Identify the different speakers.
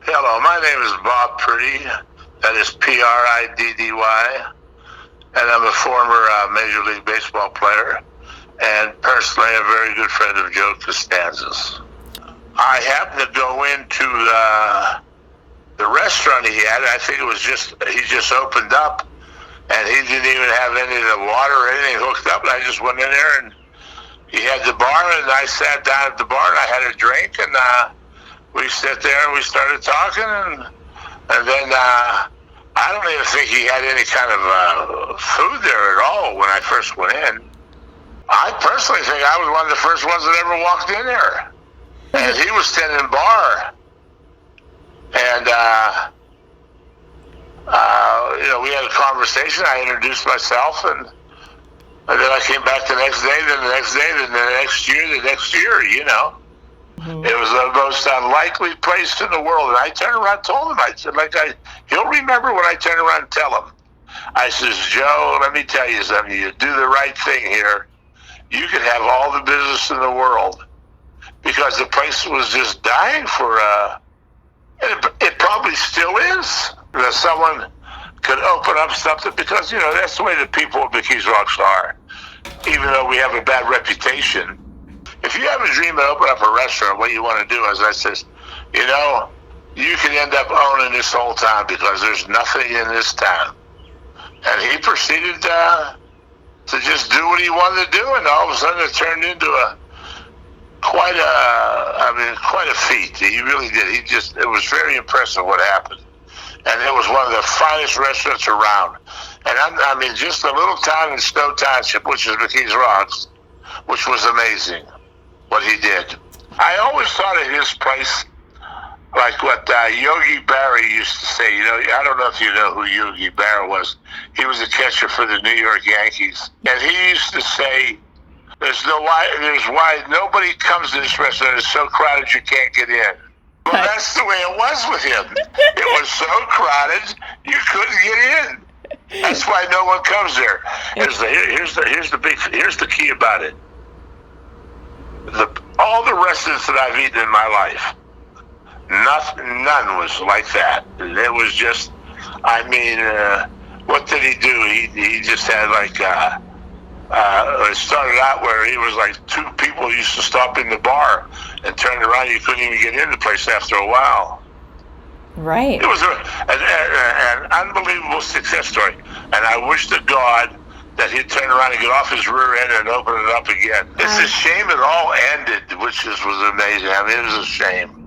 Speaker 1: Hello, my name is Bob Priddy. That is Priddy, and I'm a former Major League Baseball player, and personally a very good friend of Joe Costanza's. I happened to go into the restaurant he had. I think he just opened up, and he didn't even have any of the water or anything hooked up. And I just went in there, and he had the bar, and I sat down at the bar, and I had a drink, and we sat there and we started talking, and then I don't even think he had any kind of food there at all when I first went in. I personally think I was one of the first ones that ever walked in there, and he was tending bar, and we had a conversation. I introduced myself, and then I came back the next day, then the next day, then the next year, Mm-hmm. It was the most unlikely place in the world. And I turned around and told him, I said, he'll remember when I turn around and tell him. I says, Joe, let me tell you something. You do the right thing here, you could have all the business in the world. Because the place was just dying for, and it probably still is, that someone could open up something, because, that's the way the people of the Keys Rocks are. Even though we have a bad reputation, if you have a dream to open up a restaurant, what you want to do is, I says, you could end up owning this whole town because there's nothing in this town. And he proceeded to just do what he wanted to do, and all of a sudden it turned into quite a feat. He really did. It was very impressive what happened. And it was one of the finest restaurants around. And just a little town in Stowe Township, which is the Keys Rocks, which was amazing what he did. I always thought of his place like what Yogi Berra used to say. I don't know if you know who Yogi Berra was. He was a catcher for the New York Yankees. And he used to say, there's why nobody comes to this restaurant. It's so crowded you can't get in. Well, that's the way it was with him. It was so crowded you couldn't get in. That's why no one comes there. Here's the key about it. All the restaurants that I've eaten in my life, none was like that. It was just, what did he do? He just had it started out where he was like two people used to stop in the bar and turn around. You couldn't even get in the place after a while.
Speaker 2: Right.
Speaker 1: It was an unbelievable success story. And I wish to God that he'd turn around and get off his rear end and open it up again. It's a shame it all ended, which was amazing. It was a shame.